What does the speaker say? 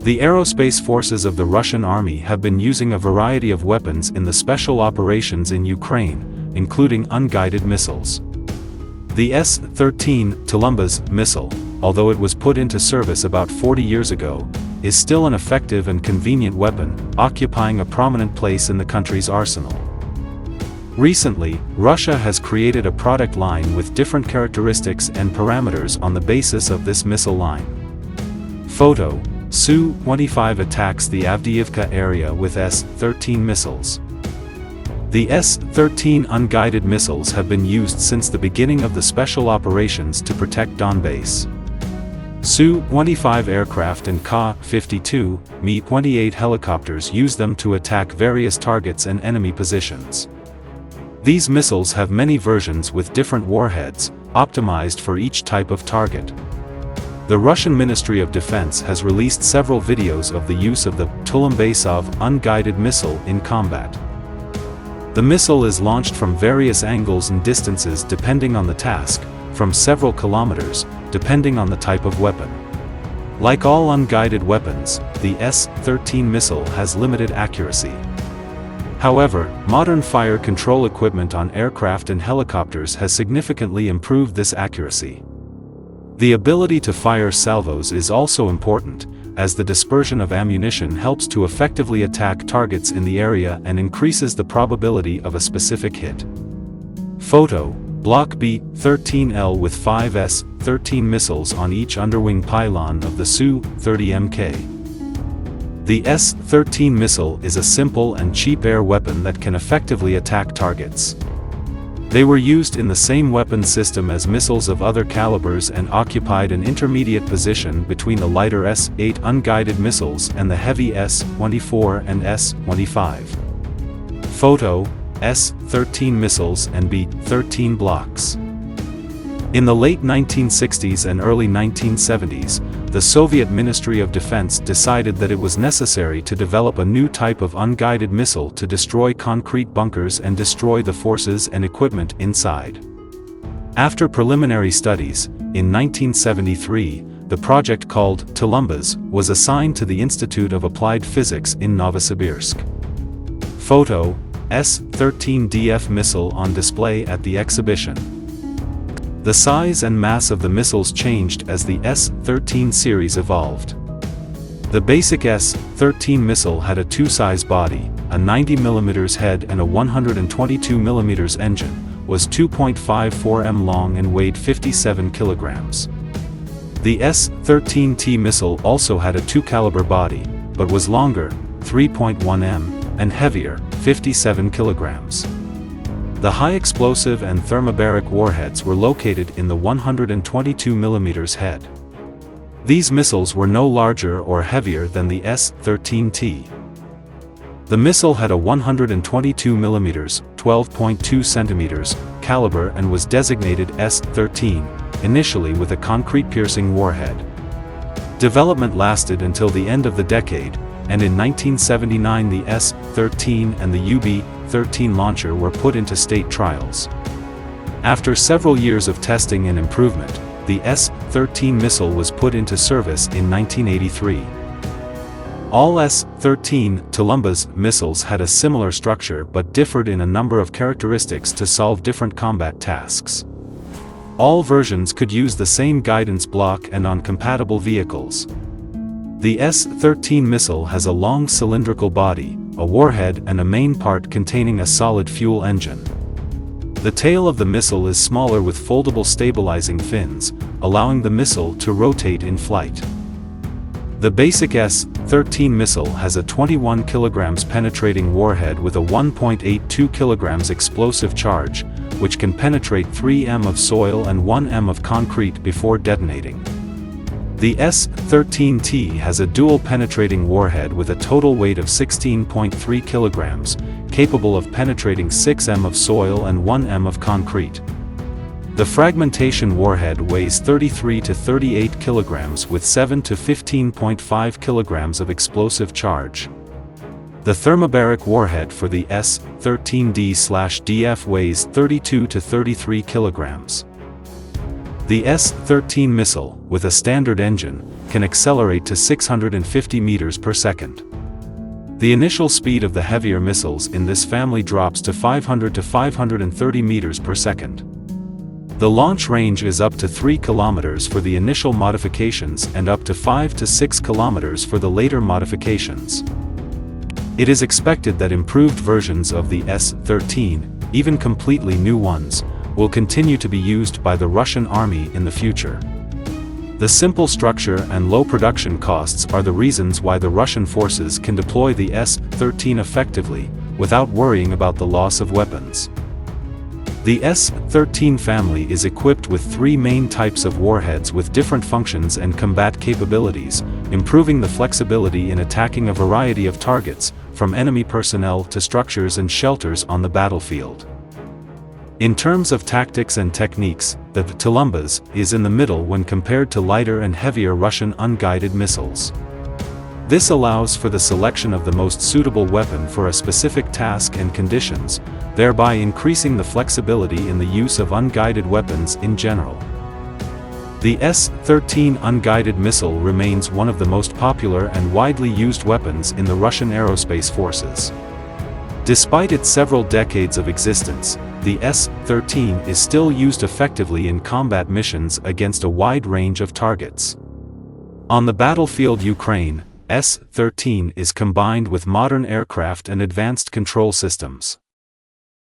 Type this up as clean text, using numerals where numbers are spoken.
The aerospace forces of the Russian army have been using a variety of weapons in the special operations in Ukraine, including unguided missiles. The S-13 Columbus missile, although it was put into service about 40 years ago, is still an effective and convenient weapon, occupying a prominent place in the country's arsenal. Recently, Russia has created a product line with different characteristics and parameters on the basis of this missile line. Photo: Su-25 attacks the Avdiivka area with S-13 missiles. The S-13 unguided missiles have been used since the beginning of the special operations to protect Donbass. Su-25 aircraft and Ka-52, Mi-28 helicopters use them to attack various targets and enemy positions. These missiles have many versions with different warheads, optimized for each type of target. The Russian Ministry of Defense has released several videos of the use of the Tulumbasov unguided missile in combat. The missile is launched from various angles and distances depending on the task, from several kilometers, depending on the type of weapon. Like all unguided weapons, the S-13 missile has limited accuracy. However, modern fire control equipment on aircraft and helicopters has significantly improved this accuracy. The ability to fire salvos is also important, as the dispersion of ammunition helps to effectively attack targets in the area and increases the probability of a specific hit. Photo: Block B-13L with 5 S-13 missiles on each underwing pylon of the Su-30 Mk. The S-13 missile is a simple and cheap air weapon that can effectively attack targets. They were used in the same weapon system as missiles of other calibers and occupied an intermediate position between the lighter S-8 unguided missiles and the heavy S-24 and S-25. Photo: S-13 missiles and B-13 blocks. In the late 1960s and early 1970s, the Soviet Ministry of Defense decided that it was necessary to develop a new type of unguided missile to destroy concrete bunkers and destroy the forces and equipment inside. After preliminary studies, in 1973, the project called Columbus was assigned to the Institute of Applied Physics in Novosibirsk. Photo: S-13DF missile on display at the exhibition. The size and mass of the missiles changed as the S-13 series evolved. The basic S-13 missile had a two-size body, a 90mm head and a 122mm engine, was 2.54 m long and weighed 57 kilograms. The S-13T missile also had a 2-caliber body, but was longer, 3.1 m, and heavier, 57 kilograms. The high-explosive and thermobaric warheads were located in the 122mm head. These missiles were no larger or heavier than the S-13T. The missile had a 122mm, 12.2 cm, caliber and was designated S-13, initially with a concrete-piercing warhead. Development lasted until the end of the decade, and in 1979 the S-13 and the UB-13 launcher were put into state trials. After several years of testing and improvement, the S-13 missile was put into service in 1983. All S-13 Columbus missiles had a similar structure but differed in a number of characteristics to solve different combat tasks. All versions could use the same guidance block and on compatible vehicles. The S-13 missile has a long cylindrical body, a warhead and a main part containing a solid fuel engine. The tail of the missile is smaller with foldable stabilizing fins, allowing the missile to rotate in flight. The basic S-13 missile has a 21 kg penetrating warhead with a 1.82 kg explosive charge, which can penetrate 3 m of soil and 1 m of concrete before detonating. The S-13T has a dual penetrating warhead with a total weight of 16.3 kg, capable of penetrating 6 m of soil and 1 m of concrete. The fragmentation warhead weighs 33 to 38 kg with 7 to 15.5 kg of explosive charge. The thermobaric warhead for the S-13D/DF weighs 32 to 33 kg. The S-13 missile, with a standard engine, can accelerate to 650 meters per second. The initial speed of the heavier missiles in this family drops to 500 to 530 meters per second. The launch range is up to 3 kilometers for the initial modifications and up to 5 to 6 kilometers for the later modifications. It is expected that improved versions of the S-13, even completely new ones, will continue to be used by the Russian army in the future. The simple structure and low production costs are the reasons why the Russian forces can deploy the S-13 effectively, without worrying about the loss of weapons. The S-13 family is equipped with 3 main types of warheads with different functions and combat capabilities, improving the flexibility in attacking a variety of targets, from enemy personnel to structures and shelters on the battlefield. In terms of tactics and techniques, the Tulumbas is in the middle when compared to lighter and heavier Russian unguided missiles. This allows for the selection of the most suitable weapon for a specific task and conditions, thereby increasing the flexibility in the use of unguided weapons in general. The S-13 unguided missile remains one of the most popular and widely used weapons in the Russian aerospace forces. Despite its several decades of existence, the S-13 is still used effectively in combat missions against a wide range of targets. On the battlefield Ukraine, S-13 is combined with modern aircraft and advanced control systems.